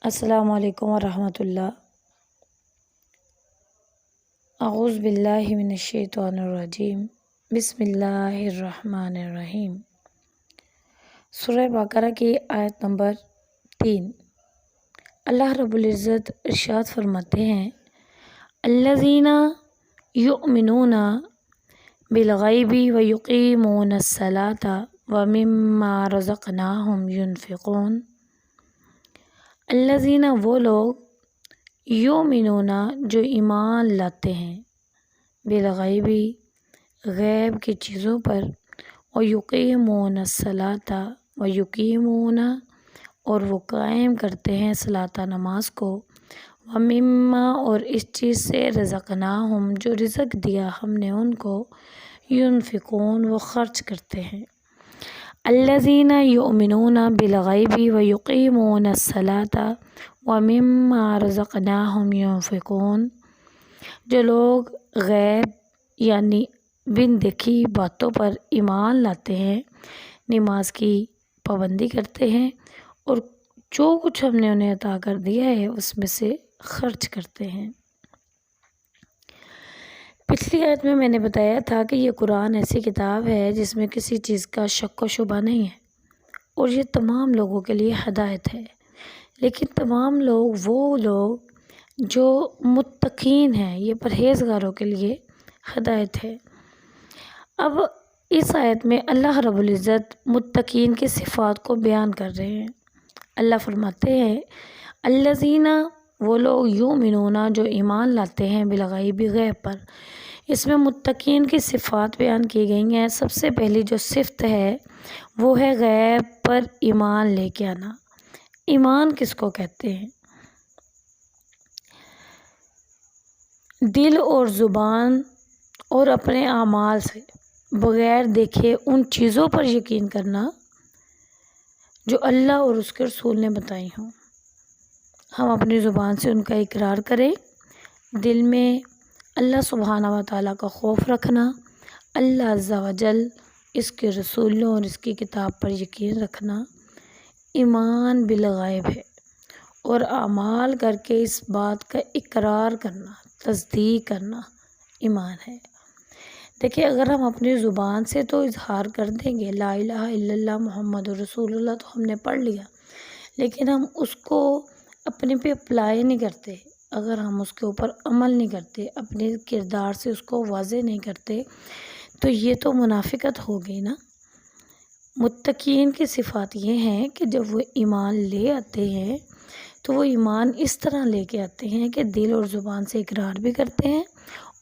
السلام علیکم ورحمۃ اللہ۔ اعوذ باللہ من الشیطان الرجیم، بسم اللہ الرحمن الرحیم۔ سورہ بقرہ کی آیت نمبر 3۔ اللہ رب العزت ارشاد فرماتے ہیں، الذین یؤمنون بالغیب ویقیمون الصلاۃ ومما رزقناہم ینفقون۔ الذین وہ لوگ، یؤمنون جو ایمان لاتے ہیں، بالغیبی غیب کی چیزوں پر، ویقیمون الصلاۃ ویقیمون اور وہ قائم کرتے ہیں صلاۃ نماز کو، ومما اور اس چیز سے رزقناہم جو رزق دیا ہم نے ان کو، ینفقون وہ خرچ کرتے ہیں۔ الذین یؤمنون بالغیب ویقیمون الصلاۃ ومما رزقناہم ینفقون۔ جو لوگ غیب یعنی بن دیکھی باتوں پر ایمان لاتے ہیں، نماز کی پابندی کرتے ہیں اور جو کچھ ہم نے انہیں عطا کر دیا ہے اس میں سے خرچ کرتے ہیں۔ پچھلی آیت میں نے بتایا تھا کہ یہ قرآن ایسی کتاب ہے جس میں کسی چیز کا شک و شبہ نہیں ہے اور یہ تمام لوگوں کے لیے ہدایت ہے، لیکن تمام لوگ وہ لوگ جو متقین ہیں، یہ پرہیزگاروں کے لیے ہدایت ہے۔ اب اس آیت میں اللہ رب العزت متقین کی صفات کو بیان کر رہے ہیں۔ اللہ فرماتے ہیں، الذین وہ لوگ، یؤمنون جو ایمان لاتے ہیں، بالغیب غیب پر۔ اس میں متقین کی صفات بیان کی گئی ہیں۔ سب سے پہلی جو صفت ہے وہ ہے غیب پر ایمان لے کے آنا۔ ایمان کس کو کہتے ہیں؟ دل اور زبان اور اپنے اعمال سے بغیر دیکھے ان چیزوں پر یقین کرنا جو اللہ اور اس کے رسول نے بتائی ہوں۔ ہم اپنی زبان سے ان کا اقرار کریں، دل میں اللہ سبحانہ و تعالیٰ کا خوف رکھنا، اللہ عز و جل، اس کے رسولوں اور اس کی کتاب پر یقین رکھنا، ایمان بالغیب ہے۔ اور اعمال کر کے اس بات کا اقرار کرنا، تصدیق کرنا ایمان ہے۔ دیکھیں، اگر ہم اپنی زبان سے تو اظہار کر دیں گے لا الہ الا اللہ محمد رسول اللہ، تو ہم نے پڑھ لیا، لیکن ہم اس کو اپنے پہ اپلائی نہیں کرتے، اگر ہم اس کے اوپر عمل نہیں کرتے، اپنے کردار سے اس کو واضح نہیں کرتے، تو یہ تو منافقت ہو گئی نا۔ متقین کی صفات یہ ہیں کہ جب وہ ایمان لے آتے ہیں تو وہ ایمان اس طرح لے کے آتے ہیں کہ دل اور زبان سے اقرار بھی کرتے ہیں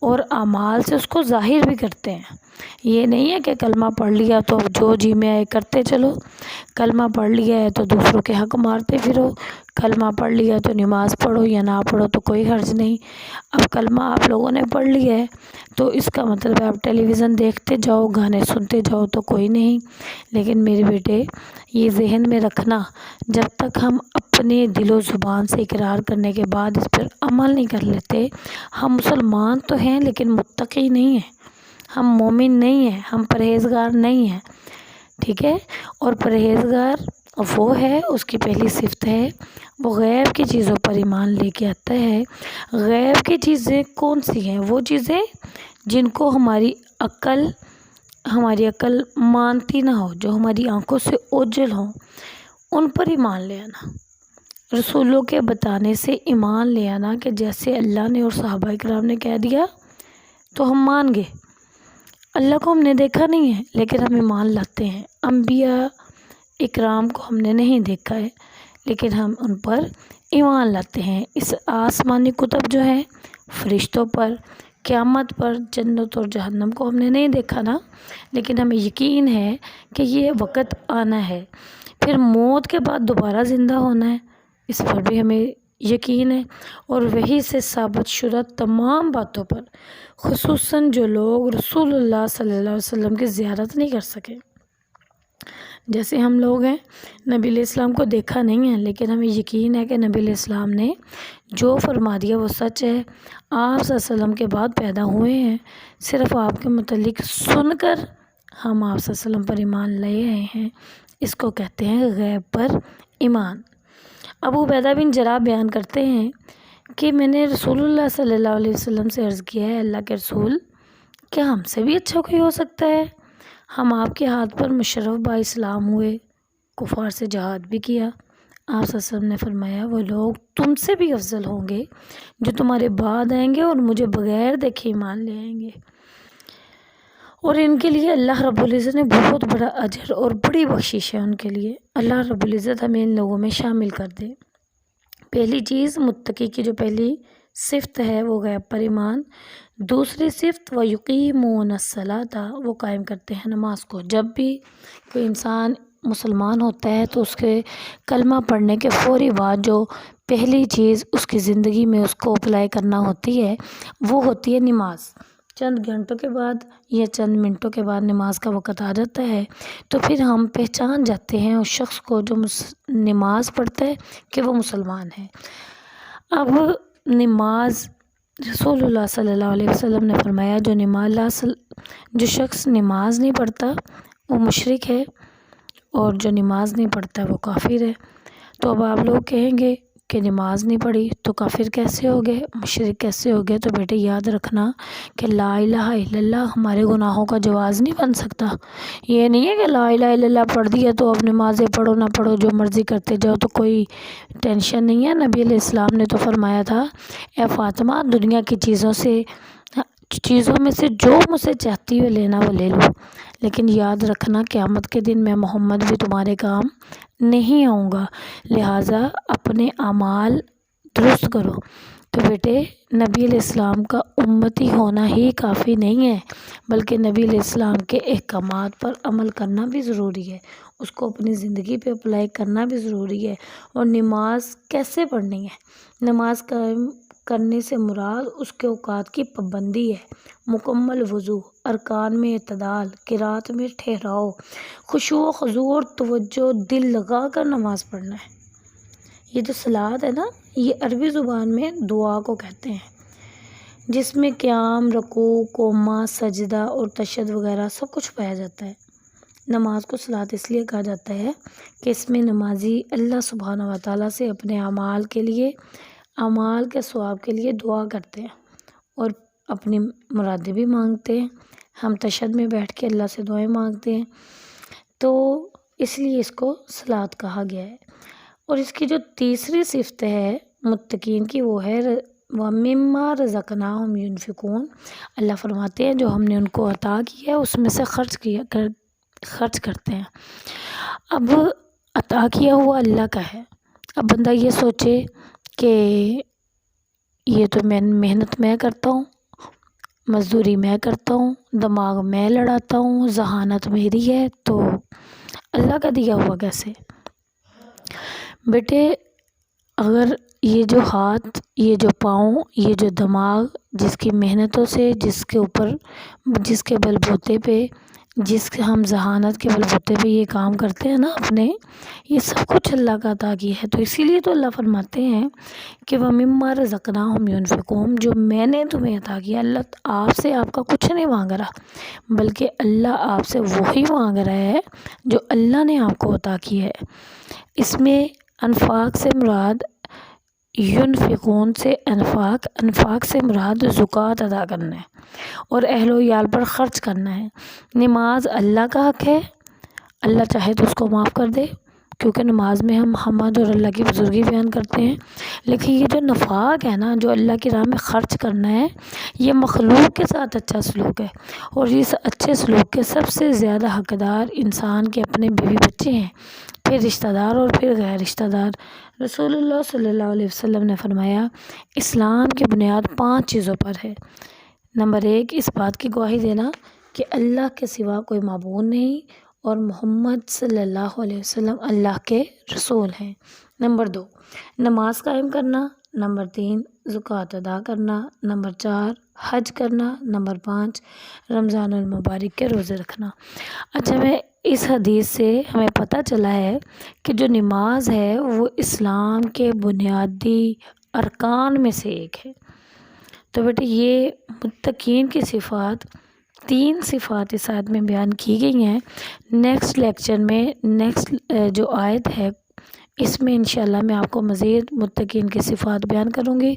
اور اعمال سے اس کو ظاہر بھی کرتے ہیں۔ یہ نہیں ہے کہ کلمہ پڑھ لیا تو جو جی میں آئے کرتے چلو، کلمہ پڑھ لیا ہے تو دوسروں کے حق مارتے پھرو، کلمہ پڑھ لیا تو نماز پڑھو یا نہ پڑھو تو کوئی حرج نہیں۔ اب کلمہ آپ لوگوں نے پڑھ لیا ہے تو اس کا مطلب ہے آپ ٹیلی ویژن دیکھتے جاؤ، گانے سنتے جاؤ تو کوئی نہیں۔ لیکن میرے بیٹے، یہ ذہن میں رکھنا، جب تک ہم اپنے دل و زبان سے اقرار کرنے کے بعد اس پر عمل نہیں کر لیتے، ہم مسلمان تو ہیں لیکن متقی نہیں ہیں، ہم مومن نہیں ہیں، ہم پرہیزگار نہیں ہیں، ٹھیک ہے؟ اور پرہیزگار وہ ہے، اس کی پہلی صفت ہے وہ غیب کی چیزوں پر ایمان لے کے آتا ہے۔ غیب کی چیزیں کون سی ہیں؟ وہ چیزیں جن کو ہماری عقل مانتی نہ ہو، جو ہماری آنکھوں سے اوجھل ہوں، ان پر ایمان لے آنا، رسولوں کے بتانے سے ایمان لے آنا کہ جیسے اللہ نے اور صحابہ کرام نے کہہ دیا تو ہم مان گئے۔ اللہ کو ہم نے دیکھا نہیں ہے لیکن ہم ایمان لاتے ہیں، انبیاء اکرام کو ہم نے نہیں دیکھا ہے لیکن ہم ان پر ایمان لاتے ہیں۔ اس آسمانی کتب جو ہیں، فرشتوں پر، قیامت پر، جنت اور جہنم کو ہم نے نہیں دیکھا نا، لیکن ہمیں یقین ہے کہ یہ وقت آنا ہے، پھر موت کے بعد دوبارہ زندہ ہونا ہے، اس پر بھی ہمیں یقین ہے۔ اور وحی سے ثابت شدہ تمام باتوں پر، خصوصاً جو لوگ رسول اللہ صلی اللہ علیہ وسلم کی زیارت نہیں کر سکے، جیسے ہم لوگ ہیں، نبی علیہ السلام کو دیکھا نہیں ہے لیکن ہمیں یقین ہے کہ نبی علیہ السلام نے جو فرما دیا وہ سچ ہے۔ آپ صلی اللہ علیہ وسلم کے بعد پیدا ہوئے ہیں، صرف آپ کے متعلق سن کر ہم آپ صلی اللہ علیہ وسلم پر ایمان لے آئے ہیں، اس کو کہتے ہیں غیب پر ایمان۔ ابو عبیدہ بن جراح بیان کرتے ہیں کہ میں نے رسول اللہ صلی اللہ علیہ وسلم سے عرض کیا ہے اللہ کے رسول کیا ہم سے بھی اچھا کوئی ہو سکتا ہے؟ ہم آپ کے ہاتھ پر مشرف با اسلام ہوئے، کفار سے جہاد بھی کیا۔ آپ صلی اللہ علیہ وسلم نے فرمایا وہ لوگ تم سے بھی افضل ہوں گے جو تمہارے بعد آئیں گے اور مجھے بغیر دیکھے ایمان لے آئیں گے، اور ان کے لیے اللہ رب العزت نے بہت بڑا اجر اور بڑی بخشش ہے ان کے لیے۔ اللہ رب العزت ہمیں ان لوگوں میں شامل کر دے۔ پہلی چیز متقی کی جو پہلی صفت ہے وہ غیب پر ایمان، دوسری صفت وَيُقِيمُونَ الصَّلَاةَ، وہ قائم کرتے ہیں نماز کو۔ جب بھی کوئی انسان مسلمان ہوتا ہے تو اس کے کلمہ پڑھنے کے فوری بعد جو پہلی چیز اس کی زندگی میں اس کو اپلائی کرنا ہوتی ہے وہ ہوتی ہے نماز۔ چند گھنٹوں کے بعد یا چند منٹوں کے بعد نماز کا وقت آ جاتا ہے تو پھر ہم پہچان جاتے ہیں اس شخص کو جو نماز پڑھتا ہے کہ وہ مسلمان ہے۔ اب نماز رسول اللہ صلی اللہ علیہ وسلم نے فرمایا جو شخص نماز نہیں پڑھتا وہ مشرک ہے، اور جو نماز نہیں پڑھتا وہ کافر ہے۔ تو اب آپ لوگ کہیں گے کہ نماز نہیں پڑھی تو کافر کیسے ہو گئے، مشرک کیسے ہو گئے؟ تو بیٹے یاد رکھنا کہ لا الہ الا اللہ ہمارے گناہوں کا جواز نہیں بن سکتا۔ یہ نہیں ہے کہ لا الہ الا اللہ پڑھ دیا تو اب نمازیں پڑھو نہ پڑھو جو مرضی کرتے جاؤ تو کوئی ٹینشن نہیں ہے۔ نبی علیہ السلام نے تو فرمایا تھا اے فاطمہ دنیا کی چیزوں میں سے جو مجھ سے چاہتی ہو لینا وہ لے لو، لیکن یاد رکھنا قیامت کے دن میں محمد بھی تمہارے کام نہیں آؤں گا، لہٰذا اپنے اعمال درست کرو۔ تو بیٹے نبی علیہ السلام کا امتی ہونا ہی کافی نہیں ہے، بلکہ نبی علیہ السلام کے احکامات پر عمل کرنا بھی ضروری ہے، اس کو اپنی زندگی پہ اپلائی کرنا بھی ضروری ہے۔ اور نماز کیسے پڑھنی ہے؟ نماز قائم کرنے سے مراد اس کے اوقات کی پابندی ہے، مکمل وضو، ارکان میں اعتدال، قرات میں ٹھہراؤ، خشوع و خضوع اور توجہ دل لگا کر نماز پڑھنا ہے۔ یہ جو صلاۃ ہے نا یہ عربی زبان میں دعا کو کہتے ہیں، جس میں قیام، رکوع، قومہ، سجدہ اور تشہد وغیرہ سب کچھ پایا جاتا ہے۔ نماز کو صلاۃ اس لیے کہا جاتا ہے کہ اس میں نمازی اللہ سبحانہ و تعالیٰ سے اپنے اعمال کے ثواب کے لیے دعا کرتے ہیں اور اپنی مرادیں بھی مانگتے ہیں۔ ہم تشہد میں بیٹھ کے اللہ سے دعائیں مانگتے ہیں، تو اس لیے اس کو صلاۃ کہا گیا ہے۔ اور اس کی جو تیسری صفت ہے متقین کی وہ ہے وَمِمَّا رَزَقْنَاهُمْ يُنْفِقُونَ، اللہ فرماتے ہیں جو ہم نے ان کو عطا کیا ہے اس میں سے خرچ کرتے ہیں۔ اب عطا کیا ہوا اللہ کا ہے، اب بندہ یہ سوچے کہ یہ تو میں محنت میں کرتا ہوں، مزدوری میں کرتا ہوں، دماغ میں لڑاتا ہوں، ذہانت میری ہے، تو اللہ کا دیا ہوا کیسے؟ بیٹے اگر یہ جو ہاتھ، یہ جو پاؤں، یہ جو دماغ جس کی محنتوں سے جس کے بل بوتے پہ ہم ذہانت کے بل بوتے پہ یہ کام کرتے ہیں نا اپنے، یہ سب کچھ اللہ کا عطا کیا ہے۔ تو اسی لیے تو اللہ فرماتے ہیں کہ وَمِمَّا رَزَقْنَاهُمْ يُنْفِقُونَ، جو میں نے تمہیں عطا کیا، اللہ آپ سے آپ کا کچھ نہیں مانگ رہا، بلکہ اللہ آپ سے وہی مانگ رہا ہے جو اللہ نے آپ کو عطا کیا ہے۔ اس میں انفاق سے مراد ينفقون سے انفاق سے مراد زکوٰۃ ادا کرنا ہے اور اہل و عیال پر خرچ کرنا ہے۔ نماز اللہ کا حق ہے، اللہ چاہے تو اس کو معاف کر دے، کیونکہ نماز میں ہم حمد اور اللہ کی بزرگی بیان کرتے ہیں، لیکن یہ جو نفاق ہے نا، جو اللہ کی راہ میں خرچ کرنا ہے، یہ مخلوق کے ساتھ اچھا سلوک ہے، اور اس اچھے سلوک کے سب سے زیادہ حقدار انسان کے اپنے بیوی بچے ہیں، پھر رشتہ دار اور پھر غیر رشتہ دار۔ رسول اللہ صلی اللہ علیہ وسلم نے فرمایا اسلام کی بنیاد 5 چیزوں پر ہے۔ نمبر 1 اس بات کی گواہی دینا کہ اللہ کے سوا کوئی معبود نہیں اور محمد صلی اللہ علیہ وسلم اللہ کے رسول ہیں۔ نمبر 2 نماز قائم کرنا۔ نمبر 3 زکوٰۃ ادا کرنا۔ نمبر 4 حج کرنا۔ نمبر 5 رمضان المبارک کے روزے رکھنا۔ اچھا میں اس حدیث سے ہمیں پتہ چلا ہے کہ جو نماز ہے وہ اسلام کے بنیادی ارکان میں سے ایک ہے۔ تو بیٹے یہ متقین کی صفات 3 صفات اس آیت میں بیان کی گئی ہیں۔ نیکسٹ لیکچر میں جو آیت ہے اس میں انشاءاللہ میں آپ کو مزید متقین کی صفات بیان کروں گی۔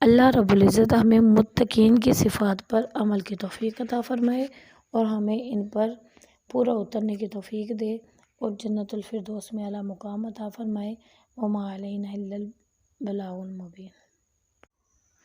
اللہ رب العزت ہمیں متقین کی صفات پر عمل کی توفیق عطا فرمائے اور ہمیں ان پر پورا اترنے کی توفیق دے اور جنت الفردوس میں اعلیٰ مقام عطا فرمائے۔ وما علینا الا البلاغ المبین۔